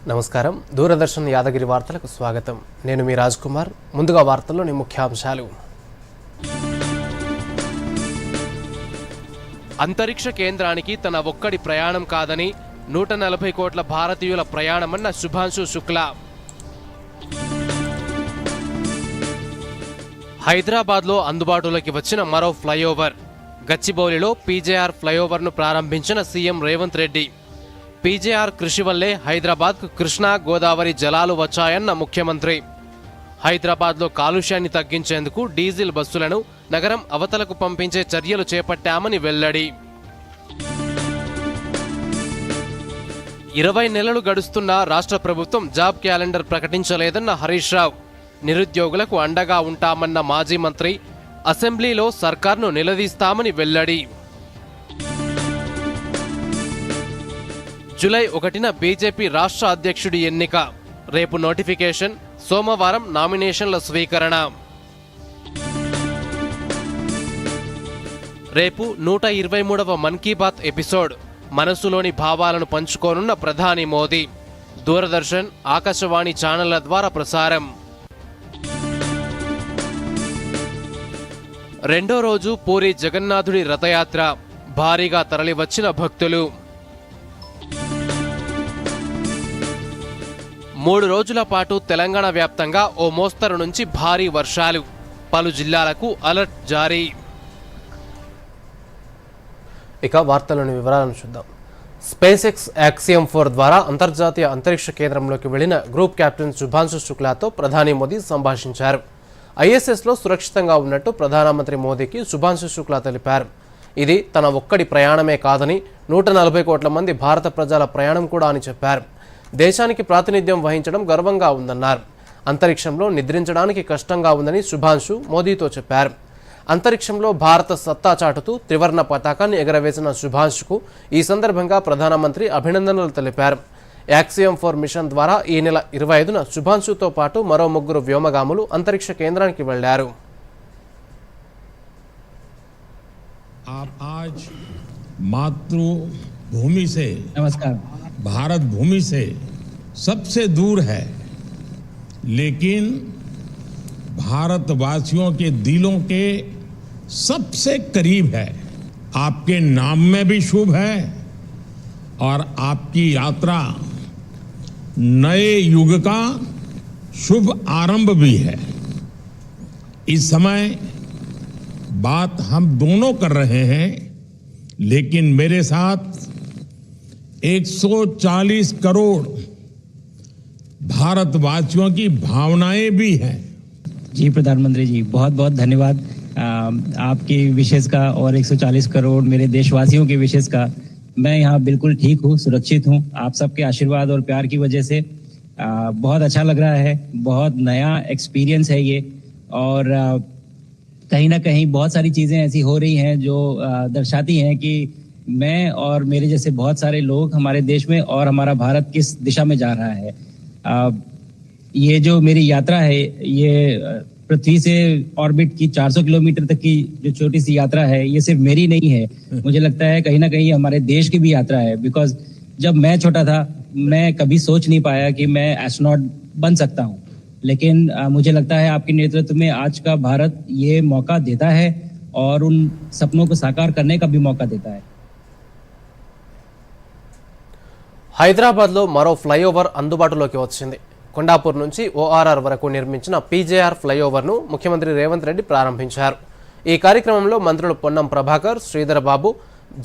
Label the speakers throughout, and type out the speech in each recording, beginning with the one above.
Speaker 1: నమస్కారం. దూరదర్శన్ యాదగిరి వార్తలకు స్వాగతం. నేను మీ రాజ్ కుమార్. ముందుగా వార్తల్లోని ముఖ్యాంశాలు. అంతరిక్ష కేంద్రానికి తన ఒక్కడి ప్రయాణం కాదని 140 కోట్ల భారతీయుల ప్రయాణమన్న శుభాంశు శుక్లా. హైదరాబాద్లో అందుబాటులోకి వచ్చిన మరో ఫ్లైఓవర్. గచ్చిబౌలిలో పీజేఆర్ ఫ్లైఓవర్ను ప్రారంభించిన సీఎం రేవంత్ రెడ్డి. పీజేఆర్ కృషి వల్లే హైదరాబాద్కు కృష్ణా గోదావరి జలాలు వచ్చాయన్న ముఖ్యమంత్రి. హైదరాబాద్లో కాలుష్యాన్ని తగ్గించేందుకు డీజిల్ బస్సులను నగరం అవతలకు పంపించే చర్యలు చేపట్టామని వెల్లడి. 20 నెలలు గడుస్తున్నా రాష్ట్ర ప్రభుత్వం జాబ్ క్యాలెండర్ ప్రకటించలేదన్న హరీష్ రావు. నిరుద్యోగులకు అండగా ఉంటామన్న మాజీ మంత్రి అసెంబ్లీలో సర్కార్ను నిలదీస్తామని వెల్లడి. జూలై 1న బీజేపీ రాష్ట్ర అధ్యక్షుడి ఎన్నిక. రేపు నోటిఫికేషన్, సోమవారం నామినేషన్ల స్వీకరణ. రేపు 123వ మన్ కీ బాత్ ఎపిసోడ్. మనసులోని భావాలను పంచుకోనున్న ప్రధాని మోదీ. దూరదర్శన్, ఆకాశవాణి ఛానళ్ల ద్వారా ప్రసారం. రెండో రోజు పూరి జగన్నాథుడి రథయాత్ర. భారీగా తరలివచ్చిన భక్తులు. 3 రోజుల పాటు తెలంగాణ వ్యాప్తంగా ఓ మోస్తరు నుంచి భారీ వర్షాలు. పలు జిల్లాలకు అలర్ట్ జారీ. ఇక వార్తలోని వివరాలను చూద్దాం. స్పేస్ ఎక్స్ యాక్సియం 4 ద్వారా అంతర్జాతీయ అంతరిక్ష కేంద్రంలోకి వెళ్లిన గ్రూప్ కెప్టెన్ శుభాంశు శుక్లాతో ప్రధాని మోదీ సంభాషించారు. ఐఎస్ఎస్లో సురక్షితంగా ఉన్నట్టు ప్రధానమంత్రి మోదీకి శుభాంశు శుక్లా తెలిపారు. ఇది తన ఒక్కడి ప్రయాణమే కాదని 140 కోట్ల మంది భారత ప్రజల ప్రయాణం కూడా అని చెప్పారు. దేశానికి ప్రాతినిధ్యం వహించడం గర్వంగా ఉందన్నారు. అంతరిక్షంలో నిద్రించడానికి కష్టంగా ఉందని శుభాంశు మోదీతో చెప్పారు. అంతరిక్షంలో భారత సత్తా చాటుతూ త్రివర్ణ పతాకాన్ని ఎగరవేసిన శుభాంశుకు ఈ సందర్భంగా ప్రధానమంత్రి అభినందనలు తెలిపారు. యాక్సియం 4 మిషన్ ద్వారా ఈ నెల 25న శుభాంశుతో పాటు మరో 3 వ్యోమగాములు అంతరిక్ష కేంద్రానికి వెళ్లారు.
Speaker 2: मातृभूमि से नमस्कार भारत भूमि से सबसे दूर है, लेकिन भारतवासियों के दिलों के सबसे करीब है. आपके नाम में भी शुभ है और आपकी यात्रा नए युग का शुभ आरंभ भी है. इस समय बात हम दोनों कर रहे हैं, लेकिन मेरे साथ 140 करोड़ भारतवासियों की भावनाएं भी हैं.
Speaker 3: जी प्रधानमंत्री जी, बहुत बहुत धन्यवाद आपकी विशेष का और 140 करोड़ मेरे देशवासियों के विशेष का. मैं यहाँ बिल्कुल ठीक हूँ, सुरक्षित हूँ. आप सबके आशीर्वाद और प्यार की वजह से बहुत अच्छा लग रहा है. बहुत नया एक्सपीरियंस है ये, और कहीं ना कहीं बहुत सारी चीज़ें ऐसी हो रही हैं जो दर्शाती हैं कि मैं और मेरे जैसे बहुत सारे लोग हमारे देश में और हमारा भारत किस दिशा में जा रहा है. ये जो मेरी यात्रा है, ये पृथ्वी से ऑर्बिट की 400 किलोमीटर तक की जो छोटी सी यात्रा है, ये सिर्फ मेरी नहीं है. मुझे लगता है कहीं ना कहीं हमारे देश की भी यात्रा है. बिकॉज जब मैं छोटा था, मैं कभी सोच नहीं पाया कि मैं एस्ट्रोनॉट बन सकता हूँ, लेकिन मुझे लगता है आपके नेतृत्व में आज का भारत ये मौका देता है और उन सपनों को साकार करने का भी मौका देता है.
Speaker 1: హైదరాబాద్లో మరో ఫ్లైఓవర్ అందుబాటులోకి వచ్చింది. కొండాపూర్ నుంచి ఓఆర్ఆర్ వరకు నిర్మించిన పీజేఆర్ ఫ్లైఓవర్ను ముఖ్యమంత్రి రేవంత్ రెడ్డి ప్రారంభించారు. ఈ కార్యక్రమంలో మంత్రులు Ponnam Prabhakar, Sridhar Babu,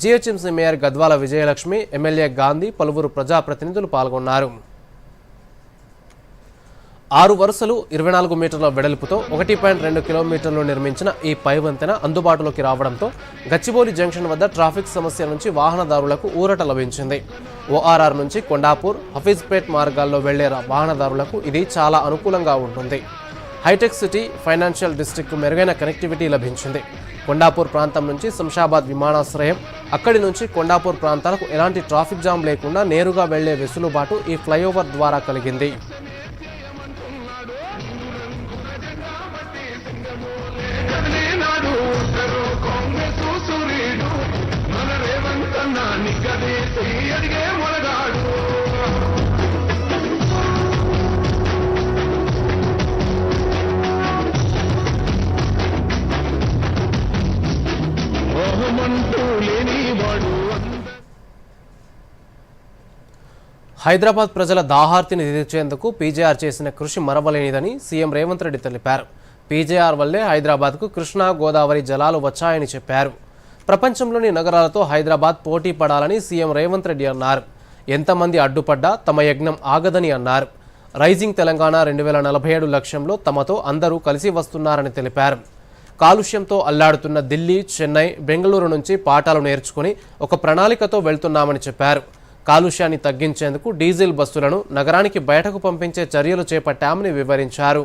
Speaker 1: GHMC mayor Gadwal Vijayalakshmi, MLA Gandhi, పలువురు ప్రజాప్రతినిధులు పాల్గొన్నారు. 6 వరుసలు 24 మీటర్ల వెడల్పుతో 1.2 కిలోమీటర్లు నిర్మించిన ఈ పై వంతెన అందుబాటులోకి రావడంతో గచ్చిబౌలి జంక్షన్ వద్ద ట్రాఫిక్ సమస్య నుంచి వాహనదారులకు ఊరట లభించింది. ఓఆర్ఆర్ నుంచి కొండాపూర్, హఫీజ్పేట్ మార్గాల్లో వెళ్లే వాహనదారులకు ఇది చాలా అనుకూలంగా ఉంటుంది. హైటెక్ సిటీ, ఫైనాన్షియల్ డిస్ట్రిక్ట్ మెరుగైన కనెక్టివిటీ లభించింది. కొండాపూర్ ప్రాంతం నుంచి శంషాబాద్ విమానాశ్రయం, అక్కడి నుంచి కొండాపూర్ ప్రాంతాలకు ఎలాంటి ట్రాఫిక్ జామ్ లేకుండా నేరుగా వెళ్లే వెసులుబాటు ఈ ఫ్లైఓవర్ ద్వారా కలిగింది. హైదరాబాద్ ప్రజల దాహార్తిని తీర్చేందుకు పీజేఆర్ చేసిన కృషి మరవలేనిదని సీఎం రేవంత్ రెడ్డి తెలిపారు. పీజేఆర్ వల్లే హైదరాబాద్కు కృష్ణా గోదావరి జలాలు వచ్చాయని చెప్పారు. ప్రపంచంలోని నగరాలతో హైదరాబాద్ పోటీ పడాలని సీఎం రేవంత్ రెడ్డి అన్నారు. ఎంతమంది అడ్డుపడ్డా తమ యజ్ఞం ఆగదని అన్నారు. రైజింగ్ తెలంగాణ 2047 లక్ష్యంలో తమతో అందరూ కలిసి వస్తున్నారని తెలిపారు. కాలుష్యంతో అల్లాడుతున్న ఢిల్లీ, చెన్నై, బెంగళూరు నుంచి పాఠాలు నేర్చుకుని ఒక ప్రణాళికతో వెళ్తున్నామని చెప్పారు. కాలుష్యాన్ని తగ్గించేందుకు డీజిల్ బస్సులను నగరానికి బయటకు పంపించే చర్యలు చేపట్టామని వివరించారు.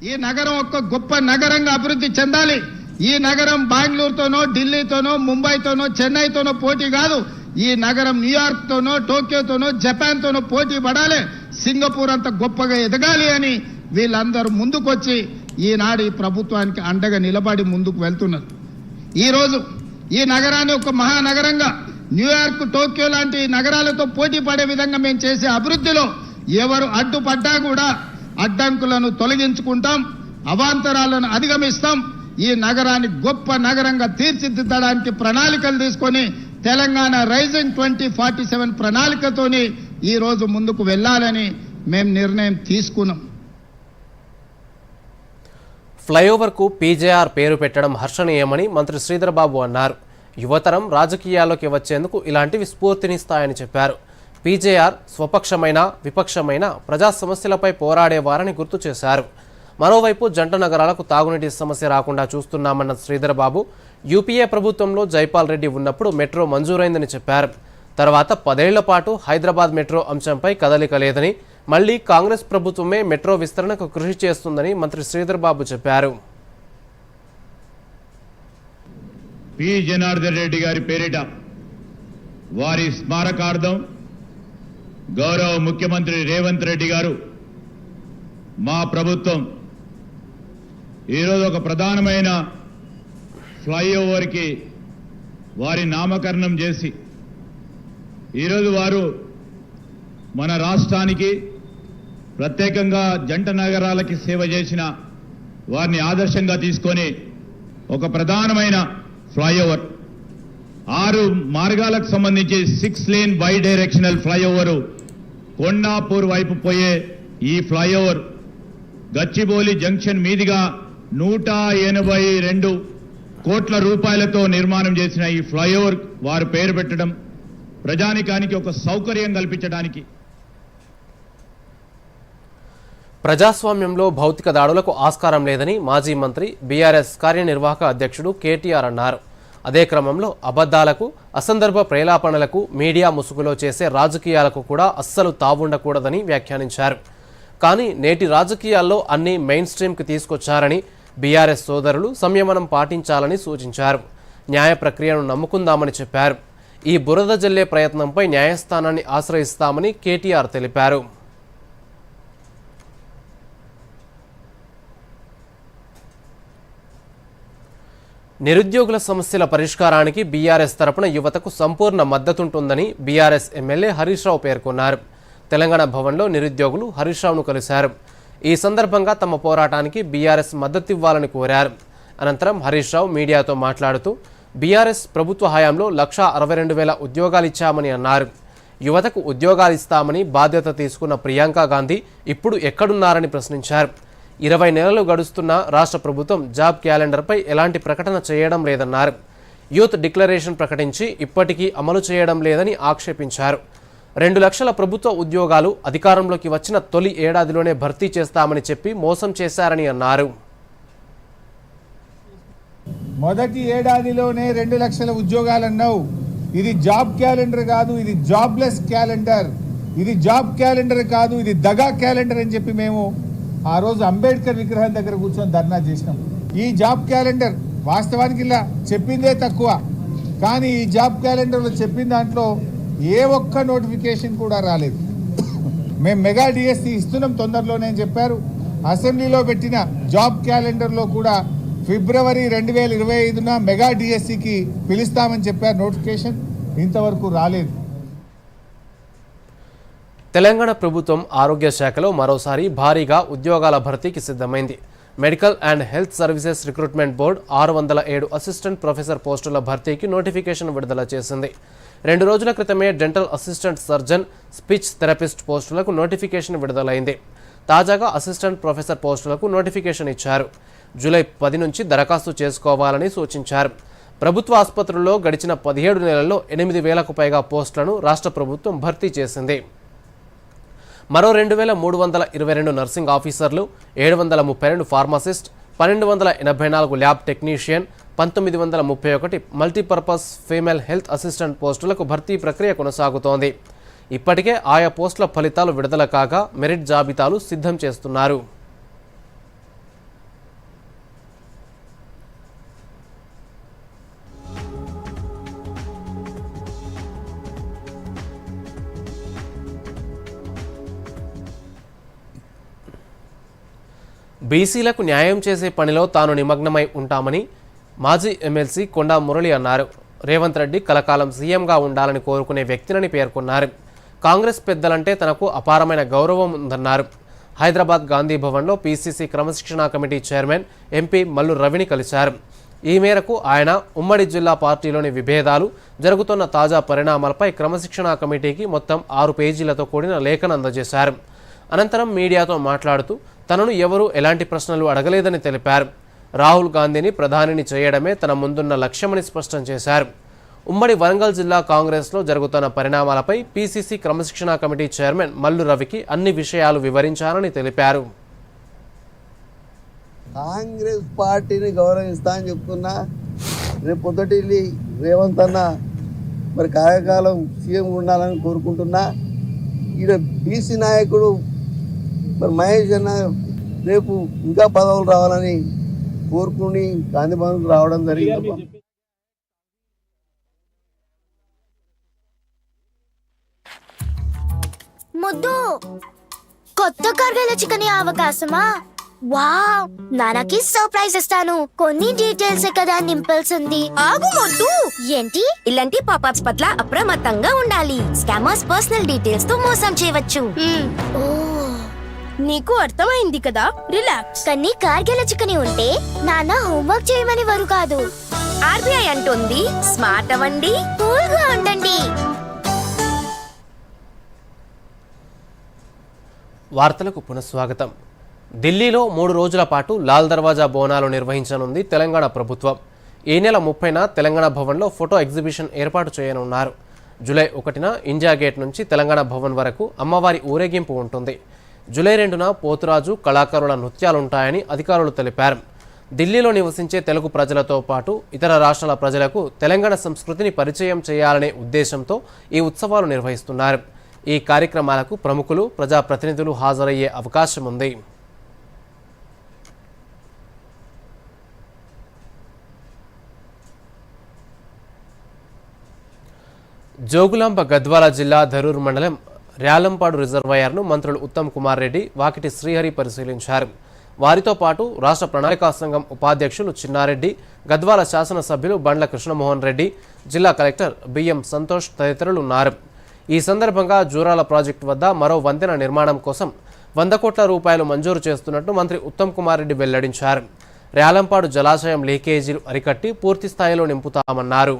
Speaker 4: ఈ నగరం ఒక గొప్ప నగరంగా అభివృద్ధి చెందాలి. ఈ నగరం బెంగళూరుతోనో, ఢిల్లీతోనో, ముంబైతోనో, చెన్నైతోనో పోటీ కాదు. ఈ నగరం న్యూయార్క్తోనో, టోక్యోతోనో, జపాన్తోనో పోటీ పడాలి. సింగపూర్ అంత గొప్పగా ఎదగాలి అని వీళ్ళందరూ ముందుకొచ్చి ఈనాడు ఈ ప్రభుత్వానికి అండగా నిలబడి ముందుకు వెళ్తున్నారు. ఈరోజు ఈ నగరాన్ని ఒక మహానగరంగా న్యూయార్క్, టోక్యో లాంటి నగరాలతో పోటీ పడే విధంగా మేము చేసే అభివృద్ధిలో ఎవరు అడ్డుపడ్డా కూడా అడ్డంకులను తొలగించుకుంటాం, అవాంతరాలను అధిగమిస్తాం. ఈ నగరాన్ని గొప్ప నగరంగా తీర్చిదిద్దడానికి ప్రణాళికలు తీసుకొని తెలంగాణ రైజింగ్ 2047 ప్రణాళికతోని ఈ రోజు ముందుకు వెళ్లాలని మేము నిర్ణయం తీసుకున్నాం.
Speaker 1: ఫ్లైఓవర్కు పీజేఆర్ పేరు పెట్టడం హర్షణీయమని మంత్రి శ్రీధర్ బాబు అన్నారు. యువతరం రాజకీయాల్లోకి వచ్చేందుకు ఇలాంటివి స్ఫూర్తినిస్తాయని చెప్పారు. పీజేఆర్ స్వపక్షమైన విపక్షమైన ప్రజా సమస్యలపై పోరాడేవారని గుర్తు చేశారు. మరోవైపు జంట నగరాలకు తాగునీటి సమస్య రాకుండా చూస్తున్నామన్న శ్రీధర్ బాబు, యూపీఏ ప్రభుత్వంలో జైపాల్ రెడ్డి ఉన్నప్పుడు మెట్రో మంజూరైందని చెప్పారు. తర్వాత 10 ఏళ్ల పాటు హైదరాబాద్ మెట్రో అంశంపై కదలిక లేదని, మళ్లీ కాంగ్రెస్ ప్రభుత్వమే మెట్రో విస్తరణకు కృషి చేస్తుందని మంత్రి శ్రీధర్ బాబు చెప్పారు.
Speaker 5: పి జనార్దన్ రెడ్డి గారి పేరిట వారి స్మారకార్థం గౌరవ ముఖ్యమంత్రి రేవంత్ రెడ్డి గారు మా ప్రభుత్వం ఈరోజు ఒక ప్రధానమైన ఫ్లైఓవర్కి వారి నామకరణం చేసి ఈరోజు వారు మన రాష్ట్రానికి ప్రత్యేకంగా జంట నగరాలకి సేవ చేసిన వారిని ఆదర్శంగా తీసుకొని ఒక ప్రధానమైన ఫ్లైఓవర్ 6 మార్గాలకు సంబంధించి 6 lane by directional flyover Kondapur వైపు పోయే ఈ ఫ్లైఓవర్ గచ్చిబౌలి జంక్షన్ మీదుగా 182 కోట్ల రూపాయలతో నిర్మాణం చేసిన ఈ ఫ్లైఓవర్ వారు పేరు పెట్టడం ప్రజానికానికి ఒక సౌకర్యం కల్పించడానికి.
Speaker 1: ప్రజాస్వామ్యంలో భౌతిక దాడులకు ఆస్కారం లేదని మాజీ మంత్రి బీఆర్ఎస్ కార్యనిర్వాహక అధ్యక్షుడు కేటీఆర్ అన్నారు. అదే క్రమంలో అబద్ధాలకు, అసందర్భ ప్రేలాపనలకు, మీడియా ముసుగులో చేసే రాజకీయాలకు కూడా అస్సలు తావుండకూడదని వ్యాఖ్యానించారు. కానీ నేటి రాజకీయాల్లో అన్ని మెయిన్ స్ట్రీమ్కి తీసుకొచ్చారని, బీఆర్ఎస్ సోదరులు సంయమనం పాటించాలని సూచించారు. న్యాయ ప్రక్రియను నమ్ముకుందామని చెప్పారు. ఈ బురద జల్లే ప్రయత్నంపై న్యాయస్థానాన్ని ఆశ్రయిస్తామని కేటీఆర్ తెలిపారు. నిరుద్యోగుల సమస్యల పరిష్కారానికి బీఆర్ఎస్ తరపున యువతకు సంపూర్ణ మద్దతుంటుందని బీఆర్ఎస్ ఎమ్మెల్యే హరీష్ రావు పేర్కొన్నారు. తెలంగాణ భవన్లో నిరుద్యోగులు హరీష్ రావును కలిశారు. ఈ సందర్భంగా తమ పోరాటానికి బీఆర్ఎస్ మద్దతివ్వాలని కోరారు. అనంతరం హరీష్ రావు మీడియాతో మాట్లాడుతూ బీఆర్ఎస్ ప్రభుత్వ హయాంలో 1,62,000 ఉద్యోగాలు ఇచ్చామని అన్నారు. యువతకు ఉద్యోగాలు ఇస్తామని బాధ్యత తీసుకున్న ప్రియాంక గాంధీ ఇప్పుడు ఎక్కడున్నారని ప్రశ్నించారు. 20 నెలలు గడుస్తున్న రాష్ట్ర ప్రభుత్వం జాబ్ క్యాలెండర్పై ఎలాంటి ప్రకటన చేయడం లేదన్నారు. యూత్ డిక్లరేషన్ ప్రకటించి ఇప్పటికీ అమలు చేయడం లేదని ఆక్షేపించారు. 2 లక్షల ప్రభుత్వ ఉద్యోగాలు అధికారంలోకి వచ్చిన తొలి ఏడాదిలోనే భర్తీ చేస్తామని చెప్పి మోసం చేశారని అన్నారు.
Speaker 6: మొదటి ఏడాదిలోనే 2 లక్షల ఉద్యోగాలు అన్నావు. ఇది జాబ్ క్యాలెండర్ కాదు, ఇది జాబ్లెస్ క్యాలెండర్. ఇది జాబ్ క్యాలెండర్ కాదు, ఇది దగా క్యాలెండర్ అని చెప్పి మేము ఆ రోజు అంబేద్కర్ విగ్రహం దగ్గర కూర్చొని ధర్నా చేసినాం. ఈ జాబ్ క్యాలెండర్ వాస్తవానికి ఇలా చెప్పిందే తక్కువ, కానీ ఈ జాబ్ క్యాలెండర్లో చెప్పిన దాంట్లో ఏ ఒక్క నోటిఫికేషన్ కూడా రాలేదు. మేము మెగా డిఎస్సి ఇస్తున్నాం తొందరలోనే అని చెప్పారు. అసెంబ్లీలో పెట్టిన జాబ్ క్యాలెండర్లో కూడా ఫిబ్రవరి 2025న మెగా డిఎస్సికి పిలుస్తామని చెప్పారు. నోటిఫికేషన్ ఇంతవరకు రాలేదు.
Speaker 1: తెలంగాణ ప్రభుత్వం ఆరోగ్య శాఖలో మరోసారి భారీగా ఉద్యోగాల భర్తీకి సిద్ధమైంది. Medical and health services recruitment board 607 assistant professor పోస్టుల భర్తీకి నోటిఫికేషన్ విడుదల చేసింది. 2 రోజుల క్రితమే dental assistant surgeon, speech therapist పోస్టులకు నోటిఫికేషన్ విడుదలైంది. తాజాగా అసిస్టెంట్ ప్రొఫెసర్ పోస్టులకు నోటిఫికేషన్ ఇచ్చారు. జూలై 10 నుంచి దరఖాస్తు చేసుకోవాలని సూచించారు. ప్రభుత్వ ఆసుపత్రుల్లో గడిచిన 17 నెలల్లో 8,000కు పైగా పోస్టులను రాష్ట్ర ప్రభుత్వం భర్తీ చేసింది. మరో 2,322 నర్సింగ్ ఆఫీసర్లు, 732 pharmacist, 1,284 lab technician, 1,931 multipurpose female health assistant పోస్టులకు భర్తీ ప్రక్రియ కొనసాగుతోంది. ఇప్పటికే ఆయా పోస్టుల ఫలితాలు విడుదల కాగా మెరిట్ జాబితాలు సిద్ధం చేస్తున్నారు. బీసీలకు న్యాయం చేసే పనిలో తాను నిమగ్నమై ఉంటామని మాజీ ఎమ్మెల్సీ కొండా మురళి అన్నారు. రేవంత్ రెడ్డి కలకాలం సీఎంగా ఉండాలని కోరుకునే వ్యక్తినని పేర్కొన్నారు. కాంగ్రెస్ పెద్దలంటే తనకు అపారమైన గౌరవం ఉందన్నారు. హైదరాబాద్ గాంధీ భవన్లో పీసీసీ క్రమశిక్షణా కమిటీ చైర్మన్ ఎంపీ మల్లు రవిని కలిశారు. ఈ మేరకు ఆయన ఉమ్మడి జిల్లా పార్టీలోని విభేదాలు, జరుగుతున్న తాజా పరిణామాలపై క్రమశిక్షణా కమిటీకి మొత్తం 6 పేజీలతో కూడిన లేఖను అందజేశారు. అనంతరం మీడియాతో మాట్లాడుతూ తనను ఎవరూ ఎలాంటి ప్రశ్నలు అడగలేదని తెలిపారు. రాహుల్ గాంధీని ప్రధానిని చేయడమే తన ముందున్న లక్ష్యమని స్పష్టం చేశారు. ఉమ్మడి వరంగల్ జిల్లా కాంగ్రెస్లో జరుగుతున్న పరిణామాలపై పీసీసీ క్రమశిక్షణా కమిటీ చైర్మన్ మల్లు రవికి అన్ని విషయాలు వివరించారని తెలిపారు.
Speaker 7: కాంగ్రెస్ పార్టీని గౌరవిస్తా అని చెప్తున్నా. రేపు పొద్దుటిల్లి రేవంత్ అన్న మరి కాయకాలం సీఎం ఉండాలని కోరుకుంటున్నా. ఈడ బీసీ నాయకుడు మరి మహేష్ అన్న రేపు ఇంకా పదవులు రావాలని కోరుకుని గాంధీ భవన్కు రావడం జరిగింది.
Speaker 8: ముద్దు కొత్త కర్రీల చికెన్ అవకాశమా? వావ్, నాన్నకి సర్ప్రైజ్ ఇస్తాను. కొన్ని డీటెయిల్స్ కదా నింపాల్సింది. ఆగు ముద్దు. ఏంటి? ఇలాంటి పాపప్స్ పట్ల అప్రమత్తంగా ఉండాలి. స్కామర్స్ పర్సనల్ డీటెయిల్స్ తో మోసం చేయవచ్చు. నీకు అర్థమైంది కదా, రిలాక్స్. కానీ కార్గిల చికెన్ ఉంటే నాన్న హోంవర్క్ చేయమని వారు కాదు. ఆర్బీఐ అంటుంది స్మార్ట్ అవ్వండి, కూల్ గా ఉండండి.
Speaker 1: వార్తలకు పునఃస్వాగతం. ఢిల్లీలో 3 రోజుల పాటు లాల్ దర్వాజా బోనాలు నిర్వహించనుంది తెలంగాణ ప్రభుత్వం. ఈ నెల 30న తెలంగాణ భవన్లో ఫోటో ఎగ్జిబిషన్ ఏర్పాటు చేయనున్నారు. జూలై 1న ఇండియా గేట్ నుంచి తెలంగాణ భవన్ వరకు అమ్మవారి ఊరేగింపు ఉంటుంది. జూలై 2న పోతురాజు కళాకారుల నృత్యాలుంటాయని అధికారులు తెలిపారు. ఢిల్లీలో నివసించే తెలుగు ప్రజలతో పాటు ఇతర రాష్ట్రాల ప్రజలకు తెలంగాణ సంస్కృతిని పరిచయం చేయాలనే ఉద్దేశంతో ఈ ఉత్సవాలు నిర్వహిస్తున్నారు. ఈ కార్యక్రమాలకు ప్రముఖులు, ప్రజాప్రతినిధులు హాజరయ్యే అవకాశం ఉంది. జోగులాంబ గద్వాల జిల్లా ధరూర్ మండలం ర్యాలంపాడు రిజర్వాయర్ను మంత్రులు ఉత్తమ్ కుమార్ రెడ్డి, వాకిటి శ్రీహరి పరిశీలించారు. వారితో పాటు రాష్ట్ర ప్రణాళికా సంఘం ఉపాధ్యక్షులు చిన్నారెడ్డి, గద్వాల శాసనసభ్యులు బండ్ల కృష్ణమోహన్ రెడ్డి, జిల్లా కలెక్టర్ బిఎం సంతోష్ తదితరులు ఉన్నారు. ఈ సందర్భంగా జూరాల ప్రాజెక్టు వద్ద మరో వంతెన నిర్మాణం కోసం 100 కోట్ల రూపాయలు మంజూరు చేస్తున్నట్టు మంత్రి ఉత్తమ్ కుమార్ రెడ్డి వెల్లడించారు. ర్యాలంపాడు జలాశయం లీకేజీలు అరికట్టి పూర్తి స్థాయిలో నింపుతామన్నారు.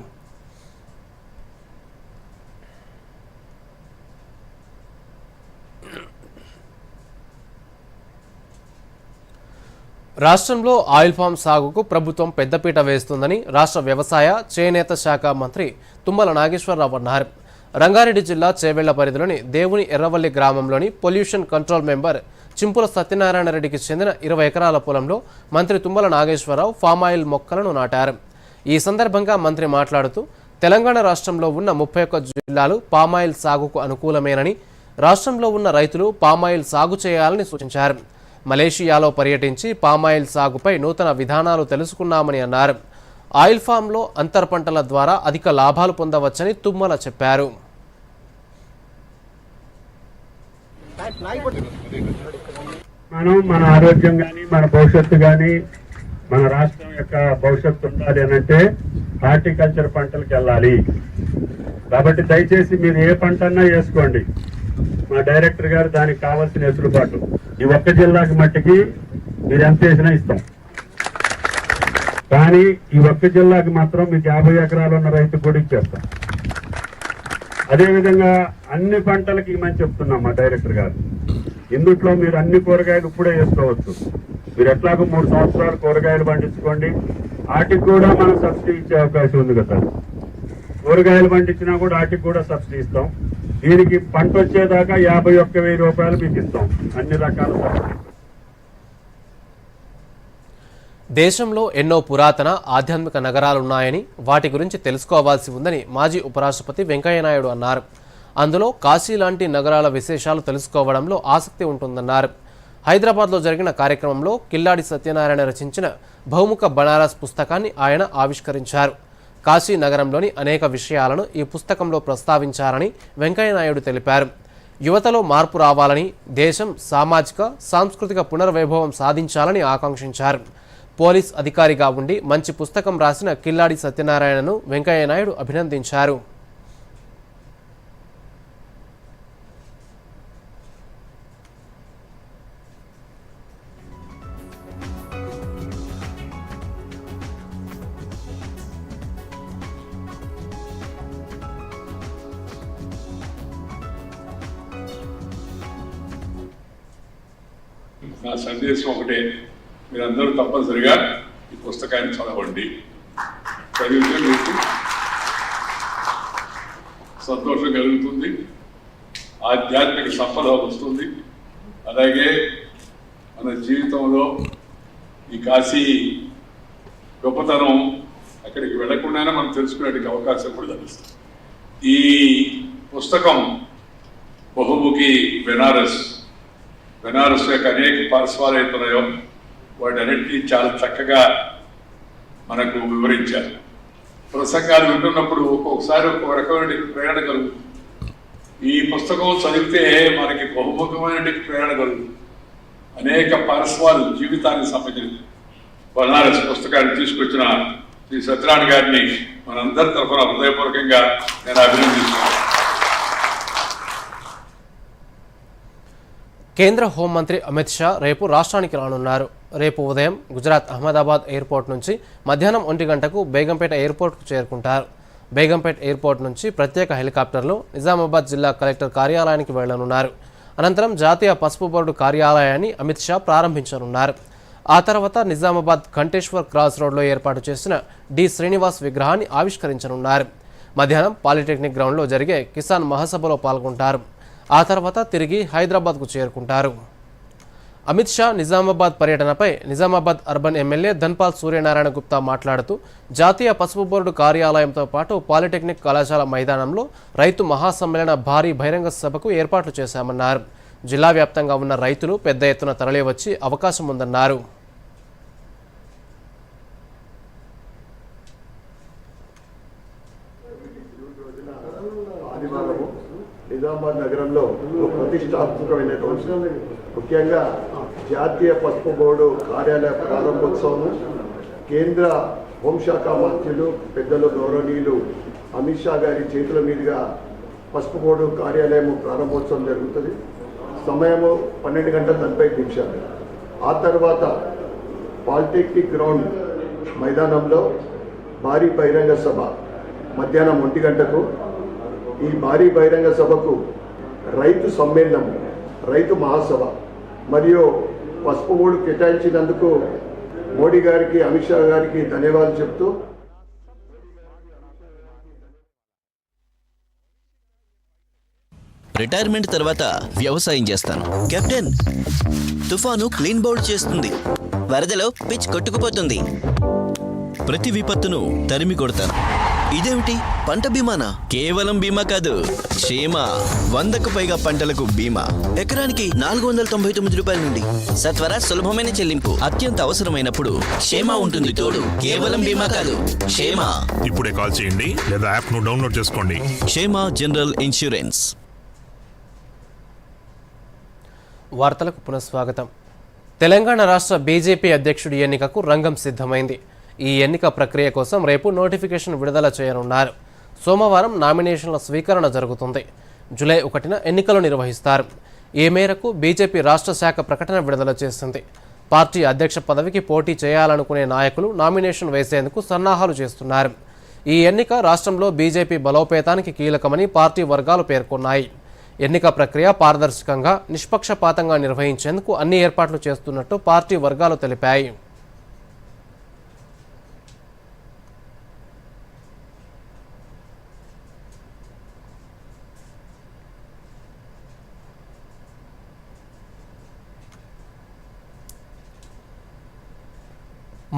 Speaker 1: రాష్ట్రంలో ఆయిల్ ఫామ్ సాగుకు ప్రభుత్వం పెద్దపీట వేస్తుందని రాష్ట్ర వ్యవసాయ, చేనేత శాఖ మంత్రి తుమ్మల నాగేశ్వరరావు అన్నారు. రంగారెడ్డి జిల్లా చేవెళ్ల పరిధిలోని దేవుని ఎర్రవల్లి గ్రామంలోని pollution control member Chimpula Satyanarayana రెడ్డికి చెందిన 20 ఎకరాల పొలంలో మంత్రి తుమ్మల నాగేశ్వరరావు ఫామాయిల్ మొక్కలను నాటారు. ఈ సందర్భంగా మంత్రి మాట్లాడుతూ తెలంగాణ రాష్ట్రంలో ఉన్న 31 జిల్లాలు పామాయిల్ సాగుకు అనుకూలమేనని, రాష్ట్రంలో ఉన్న రైతులు పామాయిల్ సాగు చేయాలని సూచించారు. మలేషియాలో పర్యటించి పామాయిల్ సాగుపై నూతన విధానాలు తెలుసుకున్నామని అన్నారు. ఆయిల్ ఫామ్లో అంతర పంటల ద్వారా అధిక లాభాలు పొందవచ్చని తుమ్మల చెప్పారు.
Speaker 9: మనం మన ఆరోగ్యం కానీ, మన భవిష్యత్తు కానీ, మన రాష్ట్రం యొక్క భవిష్యత్తు ఉండాలి అని అంటే హార్టికల్చర్ పంటలకు వెళ్ళాలి. కాబట్టి దయచేసి మీరు ఏ పంట అన్నా వేసుకోండి, మా డైరెక్టర్ గారు దానికి కావాల్సిన వెసులుబాటు ఈ ఒక్క జిల్లాకి మట్టికి మీరు ఎంత వేసినా ఇస్తాం. కానీ ఈ ఒక్క జిల్లాకి మాత్రం మీకు 50 ఎకరాలు ఉన్న రైతు కూడా ఇచ్చేస్తాం. అదేవిధంగా అన్ని పంటలకి ఇమని చెప్తున్నాం మా డైరెక్టర్ గారు. ఇందుట్లో మీరు అన్ని కూరగాయలు ఇప్పుడే వేసుకోవచ్చు. మీరు ఎట్లాగో 3 సంవత్సరాలు కూరగాయలు పండించుకోండి, వాటికి కూడా మనం సబ్సిడీ ఇచ్చే అవకాశం ఉంది కదా. కూరగాయలు పండించినా కూడా వాటికి కూడా సబ్సిడీ ఇస్తాం. దీనికి పంట వచ్చేదాకా 51,000 రూపాయలు మీకు ఇస్తాం, అన్ని రకాల సబ్సిడీ.
Speaker 1: దేశంలో ఎన్నో పురాతన ఆధ్యాత్మిక నగరాలున్నాయని, వాటి గురించి తెలుసుకోవాల్సి ఉందని మాజీ ఉపరాష్ట్రపతి వెంకయ్యనాయుడు అన్నారు. అందులో కాశీ లాంటి నగరాల విశేషాలు తెలుసుకోవడంలో ఆసక్తి ఉంటుందన్నారు. హైదరాబాద్లో జరిగిన కార్యక్రమంలో కిల్లాడి సత్యనారాయణ రచించిన బహుముఖ బనారస్ పుస్తకాన్ని ఆయన ఆవిష్కరించారు. కాశీ నగరంలోని అనేక విషయాలను ఈ పుస్తకంలో ప్రస్తావించారని వెంకయ్యనాయుడు తెలిపారు. యువతలో మార్పు రావాలని, దేశం సామాజిక సాంస్కృతిక పునర్వైభవం సాధించాలని ఆకాంక్షించారు. పోలీస్ అధికారిగా ఉండి మంచి పుస్తకం రాసిన కిల్లాడి సత్యనారాయణను వెంకయ్యనాయుడు అభినందించారు.
Speaker 10: నా సందేశం ఒకటే, మీరందరూ తప్పనిసరిగా ఈ పుస్తకాన్ని చదవండి. చదివితే మీకు సంతోషం కలుగుతుంది, ఆధ్యాత్మిక సంపద వస్తుంది. అలాగే మన జీవితంలో ఈ కాశీ గొప్పతనం అక్కడికి వెళ్లకుండానే మనం తెలుసుకునే అవకాశం కూడా లభిస్తుంది. ఈ పుస్తకం బహుముఖి బెనారస్ యొక్క అనేక పార్శ్వాలు అవుతున్నాయో వాటన్నిటినీ చాలా చక్కగా మనకు వివరించారు. ప్రసంగాలు వింటున్నప్పుడు ఒక్కొక్కసారి ఒక్కొక్క రకమైన ప్రేరణ కలుగుతుంది. ఈ పుస్తకం చదివితే మనకి బహుముఖమైన ప్రేరణ కలుగుతుంది. అనేక పార్శ్వాలు జీవితానికి సంబంధించిన బనారస్ పుస్తకాన్ని తీసుకొచ్చిన శ్రీ సత్యనారాయణ గారిని మనందరి తరఫున హృదయపూర్వకంగా నేను అభినందిస్తున్నాను.
Speaker 1: కేంద్ర హోంమంత్రి అమిత్ షా రేపు రాష్ట్రానికి రానున్నారు. రేపు ఉదయం గుజరాత్ అహ్మదాబాద్ ఎయిర్పోర్ట్ నుంచి మధ్యాహ్నం 1 గంటకు బేగంపేట ఎయిర్పోర్ట్కు చేరుకుంటారు. బేగంపేట ఎయిర్పోర్ట్ నుంచి ప్రత్యేక హెలికాప్టర్లో నిజామాబాద్ జిల్లా కలెక్టర్ కార్యాలయానికి వెళ్లనున్నారు. అనంతరం జాతీయ పసుపు బోర్డు కార్యాలయాన్ని అమిత్ షా ప్రారంభించనున్నారు. ఆ తర్వాత నిజామాబాద్ ఘంటేశ్వర్ క్రాస్ రోడ్లో ఏర్పాటు చేసిన డి శ్రీనివాస్ విగ్రహాన్ని ఆవిష్కరించనున్నారు. మధ్యాహ్నం పాలిటెక్నిక్ గ్రౌండ్లో జరిగే కిసాన్ మహాసభలో పాల్గొంటారు. ఆ తర్వాత తిరిగి హైదరాబాద్కు చేరుకుంటారు. అమిత్ షా నిజామాబాద్ పర్యటనపై నిజామాబాద్ అర్బన్ ఎమ్మెల్యే ధన్పాల్ సూర్యనారాయణ గుప్తా మాట్లాడుతూ జాతీయ పసుపు బోర్డు కార్యాలయంతో పాటు పాలిటెక్నిక్ కళాశాల మైదానంలో రైతు మహాసమ్మేళన భారీ బహిరంగ సభకు ఏర్పాట్లు చేశామన్నారు. జిల్లా వ్యాప్తంగా ఉన్న రైతులు పెద్ద ఎత్తున తరలివచ్చే అవకాశం ఉందన్నారు.
Speaker 11: నిజామాబాద్ నగరంలో ప్రతిష్టాత్మకమైన రోజు, ముఖ్యంగా జాతీయ పసుపు బోర్డు కార్యాలయ ప్రారంభోత్సవం కేంద్ర హోంశాఖ మంత్రులు పెద్దలు గౌరవనీయులు అమిత్ షా గారి చేతుల మీదుగా పసుపు బోర్డు కార్యాలయం ప్రారంభోత్సవం జరుగుతుంది. సమయము 12:45. ఆ తర్వాత పాలిటెక్నిక్ గ్రౌండ్ మైదానంలో భారీ బహిరంగ సభ మధ్యాహ్నం 1 గంటకు. ఈ భారీ బహిరంగ సభకు రైతు సమ్మేళనం, రైతు మహాసభ మరియు పసుపు బోర్డు కేటాయించినందుకు మోడీ గారికి అమిత్ షా గారికి ధన్యవాదాలు చెప్తూ
Speaker 12: రిటైర్మెంట్ తర్వాత వ్యవసాయం చేస్తాను. కెప్టెన్, తుఫాను క్లీన్ బౌల్డ్ చేస్తుంది, వరదలో పిచ్ కొట్టుకుపోతుంది, ప్రతి విపత్తును తరిమి కొడతాను. ఇదేమిటి, పంట బీమానా? కేవలం బీమా కాదు, క్షేమ. 100కు పైగా పంటలకు బీమా, ఎకరానికి 499 రూపాయల నుండి సత్వర సులభమైన చెల్లింపు. అత్యంత అవసరమైనప్పుడు క్షేమ ఉంటుంది తోడు. కేవలం బీమా కాదు, క్షేమ.
Speaker 13: ఇప్పుడే కాల్ చేయండి లేదా యాప్ ను డౌన్లోడ్ చేసుకోండి.
Speaker 12: క్షేమ జనరల్ ఇన్సూరెన్స్.
Speaker 1: వార్తలకు పునఃస్వాగతం. తెలంగాణ రాష్ట్ర బీజేపీ అధ్యక్షుడి ఎన్నికకు రంగం సిద్ధమైంది. ఈ ఎన్నిక ప్రక్రియ కోసం రేపు నోటిఫికేషన్ విడుదల చేయనున్నారు. సోమవారం నామినేషన్ల స్వీకరణ జరుగుతుంది. జూలై 1న ఎన్నికలు నిర్వహిస్తారు. ఈ మేరకు బీజేపీ రాష్ట్ర శాఖ ప్రకటన విడుదల చేసింది. పార్టీ అధ్యక్ష పదవికి పోటీ చేయాలనుకునే నాయకులు నామినేషన్ వేసేందుకు సన్నాహాలు చేస్తున్నారు. ఈ ఎన్నిక రాష్ట్రంలో బీజేపీ బలోపేతానికి కీలకమని పార్టీ వర్గాలు పేర్కొన్నాయి. ఎన్నిక ప్రక్రియ పారదర్శకంగా, నిష్పక్షపాతంగా నిర్వహించేందుకు అన్ని ఏర్పాట్లు చేస్తున్నట్టు పార్టీ వర్గాలు తెలిపాయి.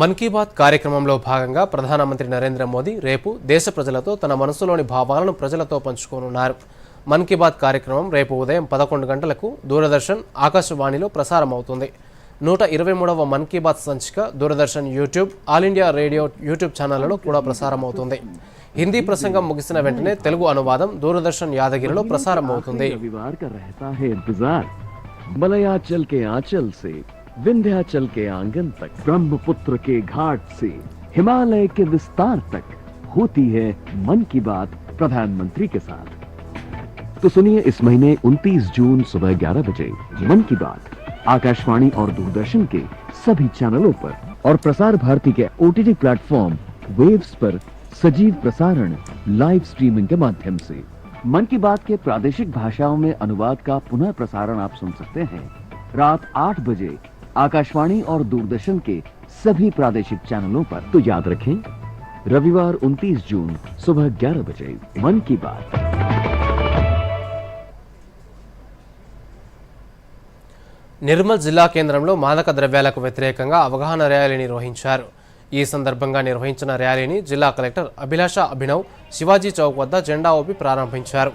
Speaker 1: మన్ కీ బాత్ కార్యక్రమంలో భాగంగా ప్రధానమంత్రి నరేంద్ర మోదీ రేపు దేశ ప్రజలతో తన మనసులోని భావాలను ప్రజలతో పంచుకోనున్నారు. మన్ కీ బాత్ కార్యక్రమం రేపు ఉదయం 11 గంటలకు దూరదర్శన్, ఆకాశవాణిలో ప్రసారం అవుతుంది. 123వ మన్ కీ బాత్ సంచిక Doordarshan YouTube, all India radio YouTube ఛానళ్లలో కూడా ప్రసారం అవుతుంది. హిందీ ప్రసంగం ముగిసిన వెంటనే తెలుగు అనువాదం దూరదర్శన్ యాదగిరిలో ప్రసారం అవుతుంది.
Speaker 14: विंध्याचल के आंगन तक, ब्रह्मपुत्र के घाट से हिमालय के विस्तार तक होती है मन की बात प्रधानमंत्री के साथ। तो सुनिए इस महीने 29 जून सुबह 11 बजे मन की बात आकाशवाणी और दूरदर्शन के सभी चैनलों पर और प्रसार भारती के OTT प्लेटफॉर्म वेव्स पर सजीव प्रसारण लाइव स्ट्रीमिंग के माध्यम से। मन की बात के प्रादेशिक भाषाओं में अनुवाद का पुनः प्रसारण आप सुन सकते हैं रात 8 बजे आकाशवाणी और दूरदर्शन के सभी प्रादेशिक चैनलों पर। तो याद रखें, रविवार 29 जून सुबह 11 बजे मन की बात।
Speaker 1: నిర్మల్ జిల్లా కేంద్రంలో మాదక ద్రవ్యాలకు వ్యతిరేకంగా అవగాహన ర్యాలీ నిర్వహించారు. ఈ సందర్భంగా నిర్వహించిన ర్యాలీని జిల్లా కలెక్టర్ అభిలాష అభినవ్ శివాజీ చౌక్ వద్ద జెండా ఊపి ప్రారంభించారు.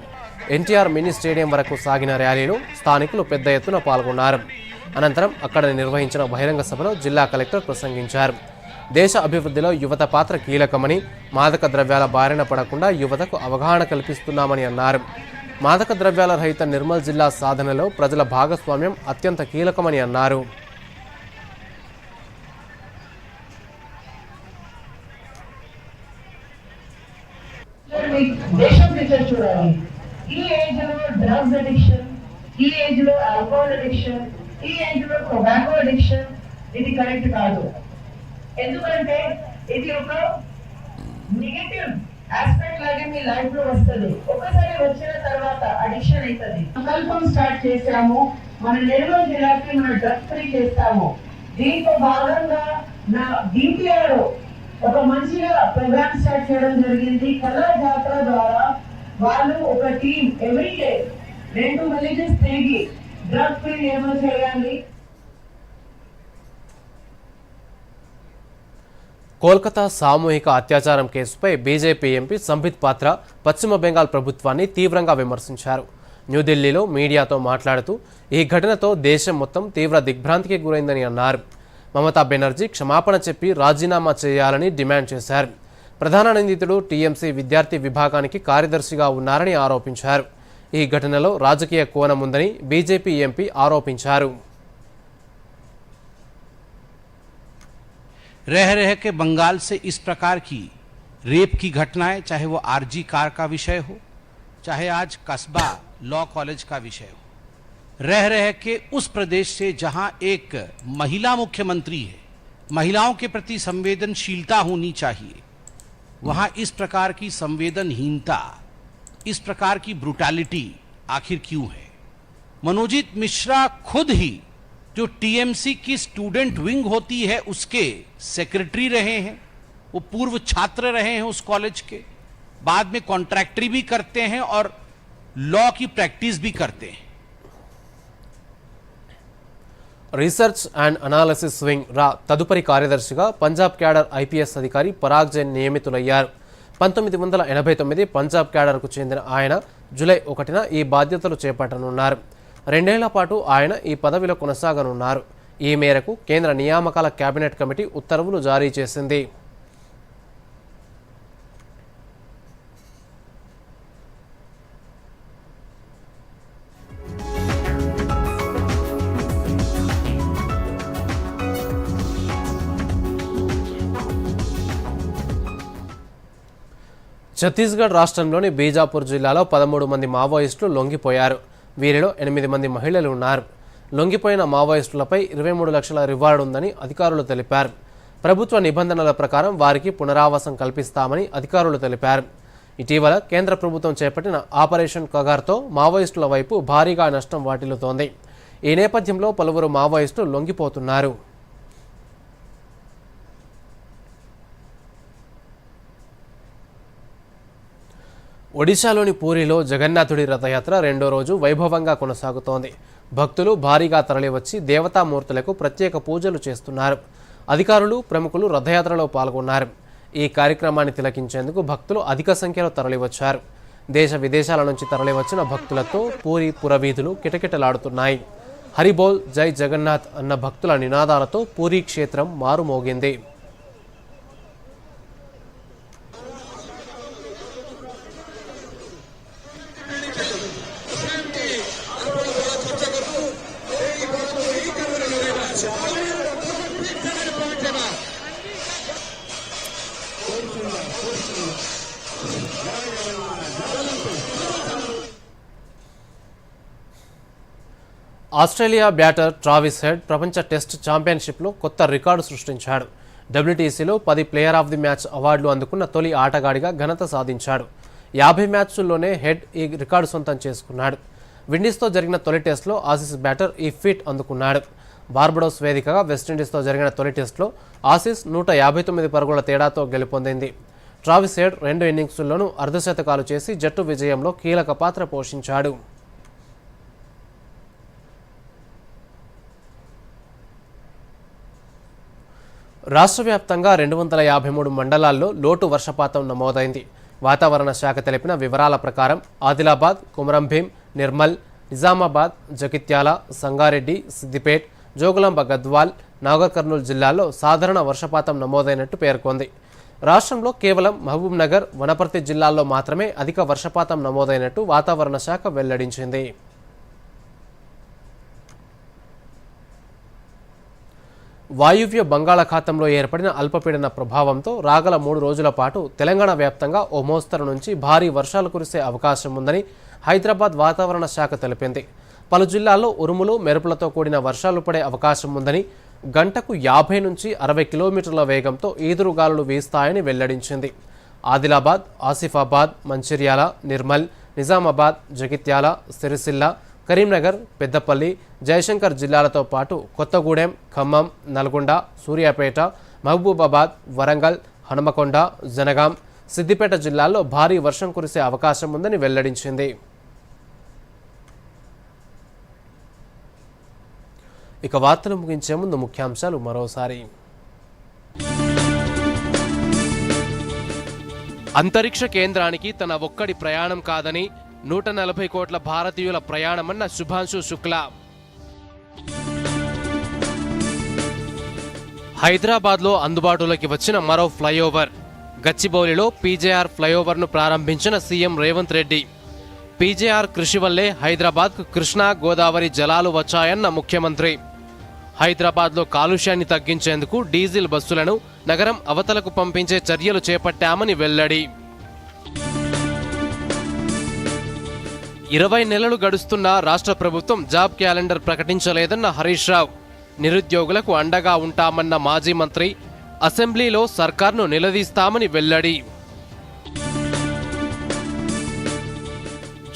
Speaker 1: ఎన్టీఆర్ మినీ స్టేడియం వరకు సాగిన ర్యాలీలో స్థానికులు పెద్ద ఎత్తున పాల్గొన్నారు. అనంతరం అక్కడ నిర్వహించిన బహిరంగ సభలో జిల్లా కలెక్టర్ ప్రసంగించారు. దేశ అభివృద్ధిలో యువత పాత్ర కీలకమని, మాదక ద్రవ్యాల బారిన పడకుండా యువతకు అవగాహన కల్పిస్తున్నామని అన్నారు. మాదక ద్రవ్యాల రహిత నిర్మల్ జిల్లా సాధనలో ప్రజల భాగస్వామ్యం అత్యంత కీలకమని అన్నారు.
Speaker 15: ఈ ఏజ్ లో టొబాకో అడిక్షన్ ఇది కరెక్ట్ కాదు. ఎందుకంటే ఇది ఒక నెగటివ్ ఆస్పెక్ట్ లాగే మీ లైఫ్ లో వస్తుంది. ఒకసారి వచ్చిన తర్వాత అడిక్షన్ అవుతుంది. సంకల్పం స్టార్ట్ చేసాము. మన నిర్మల్ జిల్లాకి మన డ్రగ్స్ ఫ్రీ చేస్తాము. దీంతో భాగంగా నా DPR ఒక మంచిగా ప్రోగ్రామ్ స్టార్ట్ చేయడం జరిగింది. కళా జాతర ద్వారా వాళ్ళు ఒక టీం ఎవ్రీడే 2 విలేజెస్ తిరిగి డ్రగ్ ఫ్రీ నిర్మల్ చేయాలి.
Speaker 1: కోల్కతా సామూహిక అత్యాచారం కేసుపై బీజేపీ ఎంపీ సంబిత్ పాత్ర పశ్చిమ బెంగాల్ ప్రభుత్వాన్ని తీవ్రంగా విమర్శించారు. న్యూఢిల్లీలో మీడియాతో మాట్లాడుతూ ఈ ఘటనతో దేశం మొత్తం తీవ్ర దిగ్భ్రాంతికి గురైందని అన్నారు. మమతా బెనర్జీ క్షమాపణ చెప్పి రాజీనామా చేయాలని డిమాండ్ చేశారు. ప్రధాన నిందితుడు టీఎంసీ విద్యార్థి విభాగానికి కార్యదర్శిగా ఉన్నారని ఆరోపించారు. ఈ ఘటనలో రాజకీయ కోణం ఉందని బీజేపీ ఎంపీ ఆరోపించారు.
Speaker 16: रह रह के बंगाल से इस प्रकार की रेप की घटनाएं, चाहे वो आरजी कार का विषय हो, चाहे आज कस्बा लॉ कॉलेज का विषय हो, रह रह के उस प्रदेश से जहां एक महिला मुख्यमंत्री है, महिलाओं के प्रति संवेदनशीलता होनी चाहिए, वहां इस प्रकार की संवेदनहीनता, इस प्रकार की ब्रुटैलिटी आखिर क्यों है? मनोजीत मिश्रा खुद ही जो टीएमसी की स्टूडेंट विंग होती है उसके सेक्रेटरी रहे हैं, वो पूर्व छात्र रहे हैं उस कॉलेज के, बाद में कॉन्ट्रैक्टरी भी करते हैं और लॉ की प्रैक्टिस भी करते हैं.
Speaker 1: రీసెర్చ్ అండ్ అనాలిసిస్ వింగ్ రా తదుపరి కార్యదర్శిగా పంజాబ్ క్యాడర్ ఐపీఎస్ అధికారి పరాగ్ జైన్ నియమితులయ్యారు. 1989 పంజాబ్ క్యాడర్కు చెందిన ఆయన జూలై 1న ఈ బాధ్యతలు చేపట్టనున్నారు. 2 ఏళ్ల పాటు ఆయన ఈ పదవిలో కొనసాగనున్నారు. ఈ మేరకు కేంద్ర నియామకాల కేబినెట్ కమిటీ ఉత్తర్వులు జారీ చేసింది. ఛత్తీస్గఢ్ రాష్ట్రంలోని బీజాపూర్ జిల్లాలో 13 మంది మావోయిస్టులు లొంగిపోయారు. వీరిలో 8 మంది మహిళలు ఉన్నారు. లొంగిపోయిన మావోయిస్టులపై 23 లక్షల రివార్డు ఉందని అధికారులు తెలిపారు. ప్రభుత్వ నిబంధనల ప్రకారం వారికి పునరావాసం కల్పిస్తామని అధికారులు తెలిపారు. ఇటీవల కేంద్ర ప్రభుత్వం చేపట్టిన ఆపరేషన్ కగార్తో మావోయిస్టుల వైపు భారీగా నష్టం వాటిల్లుతోంది. ఈ నేపథ్యంలో పలువురు మావోయిస్టులు లొంగిపోతున్నారు. ఒడిశాలోని పూరిలో జగన్నాథుడి రథయాత్ర రెండో రోజు వైభవంగా కొనసాగుతోంది. భక్తులు భారీగా తరలివచ్చి దేవతామూర్తులకు ప్రత్యేక పూజలు చేస్తున్నారు. అధికారులు, ప్రముఖులు రథయాత్రలో పాల్గొన్నారు. ఈ కార్యక్రమాన్ని తిలకించేందుకు భక్తులు అధిక సంఖ్యలో తరలివచ్చారు. దేశ విదేశాల నుంచి తరలివచ్చిన భక్తులతో పూరి పురవీధులు కిటకిటలాడుతున్నాయి. హరిబోల్, జై జగన్నాథ్ అన్న భక్తుల నినాదాలతో పూరీ క్షేత్రం మారుమోగింది. ఆస్ట్రేలియా బ్యాటర్ ట్రావిస్ హెడ్ ప్రపంచ టెస్ట్ ఛాంపియన్షిప్లో కొత్త రికార్డు సృష్టించాడు. WTCలో 10 ప్లేయర్ ఆఫ్ ది మ్యాచ్ అవార్డులు అందుకున్న తొలి ఆటగాడిగా ఘనత సాధించాడు. 50 మ్యాచ్ల్లోనే హెడ్ ఈ రికార్డు సొంతం చేసుకున్నాడు. విండీస్తో జరిగిన తొలి టెస్ట్లో ఆసీస్ బ్యాటర్ ఈ ఫీట్ అందుకున్నాడు. బార్బడోస్ వేదికగా వెస్టిండీస్తో జరిగిన తొలి టెస్ట్లో ఆసీస్ 159 పరుగుల తేడాతో గెలుపొందింది. ట్రావిస్ హెడ్ 2 ఇన్నింగ్స్ల్లోనూ అర్ధశతకాలు చేసి జట్టు విజయంలో కీలక పాత్ర పోషించాడు. రాష్ట్ర వ్యాప్తంగా 253 మండలాల్లో లోటు వర్షపాతం నమోదైంది. వాతావరణ శాఖ తెలిపిన వివరాల ప్రకారం ఆదిలాబాద్, కుమరంభీం, నిర్మల్, నిజామాబాద్, జగిత్యాల, సంగారెడ్డి, సిద్దిపేట్, జోగులాంబ గద్వాల్, నాగర్ కర్నూలు జిల్లాల్లో సాధారణ వర్షపాతం నమోదైనట్టు పేర్కొంది. రాష్ట్రంలో కేవలం మహబూబ్ నగర్, వనపర్తి జిల్లాల్లో మాత్రమే అధిక వర్షపాతం నమోదైనట్టు వాతావరణ శాఖ వెల్లడించింది. వాయువ్య బంగాళాఖాతంలో ఏర్పడిన అల్పపీడన ప్రభావంతో రాగల 3 రోజుల పాటు తెలంగాణ వ్యాప్తంగా ఓ మోస్తరు నుంచి భారీ వర్షాలు కురిసే అవకాశం ఉందని హైదరాబాద్ వాతావరణ శాఖ తెలిపింది. పలు జిల్లాల్లో ఉరుములు, మెరుపులతో కూడిన వర్షాలు పడే అవకాశం ఉందని, గంటకు 50 నుంచి 60 కిలోమీటర్ల వేగంతో ఈదురుగాలులు వీస్తాయని వెల్లడించింది. ఆదిలాబాద్, ఆసిఫాబాద్, మంచిర్యాల, నిర్మల్, నిజామాబాద్, జగిత్యాల, సిరిసిల్ల, కరీంనగర్, పెద్దపల్లి, జయశంకర్ జిల్లాలతో పాటు కొత్తగూడెం, ఖమ్మం, నల్గొండ, సూర్యాపేట, మహబూబాబాద్, వరంగల్, హనుమకొండ, జనగాం, సిద్దిపేట జిల్లాల్లో భారీ వర్షం కురిసే అవకాశం ఉందని వెల్లడించింది. ఇక వార్తలు ముగించే ముందు ముఖ్యాంశాలు మరోసారి. అంతరిక్ష కేంద్రానికి తన ఒక్కడి ప్రయాణం కాదని 140 కోట్ల భారతీయుల ప్రయాణమన్న శుభాంశు శుక్లా. హైదరాబాద్లో అందుబాటులోకి వచ్చిన మరో ఫ్లైఓవర్. గచ్చిబౌలిలో పీజేఆర్ ఫ్లైఓవర్ను ప్రారంభించిన సీఎం రేవంత్ రెడ్డి. పీజేఆర్ కృషి వల్లే హైదరాబాద్కు కృష్ణా, గోదావరి జలాలు వచ్చాయన్న ముఖ్యమంత్రి. హైదరాబాద్లో కాలుష్యాన్ని తగ్గించేందుకు డీజిల్ బస్సులను నగరం అవతలకు పంపించే చర్యలు చేపట్టామని వెల్లడి. 20 నెలలు గడుస్తున్నా రాష్ట్ర ప్రభుత్వం జాబ్ క్యాలెండర్ ప్రకటించలేదన్న హరీష్ రావు. నిరుద్యోగులకు అండగా ఉంటామన్న మాజీ మంత్రి అసెంబ్లీలో సర్కార్ను నిలదీస్తామని వెల్లడి.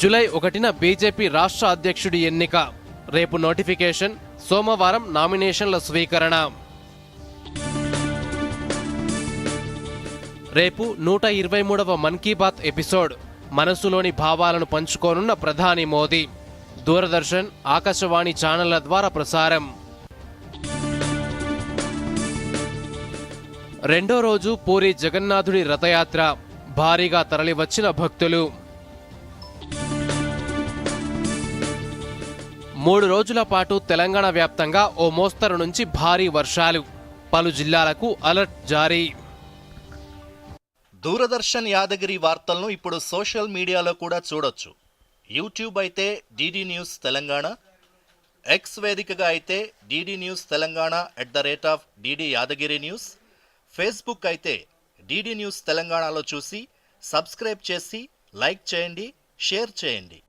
Speaker 1: జూలై 1న బీజేపీ రాష్ట్ర అధ్యక్షుడి ఎన్నిక. రేపు నోటిఫికేషన్, సోమవారం నామినేషన్ల స్వీకరణ. రేపు 123వ మన్ కీ బాత్ ఎపిసోడ్. మనసులోని భావాలను పంచుకోనున్న ప్రధాని మోదీ. దూరదర్శన్, ఆకాశవాణి ఛానళ్ల ద్వారా ప్రసారం. రెండో రోజు పూరి జగన్నాథుడి రథయాత్ర. భారీగా తరలివచ్చిన భక్తులు. 3 రోజుల పాటు తెలంగాణ వ్యాప్తంగా ఓ మోస్తరు నుంచి భారీ వర్షాలు. పలు జిల్లాలకు అలర్ట్ జారీ.
Speaker 17: దూరదర్శన్ యాదగిరి వార్తలను ఇప్పుడు సోషల్ మీడియాలో కూడా చూడొచ్చు. యూట్యూబ్ అయితే డిడి న్యూస్ తెలంగాణ, ఎక్స్ వేదికగా అయితే DD news Telangana @DD Yadagiri news, Facebook అయితే డిడి న్యూస్ తెలంగాణలో చూసి సబ్స్క్రైబ్ చేసి లైక్ చేయండి, షేర్ చేయండి.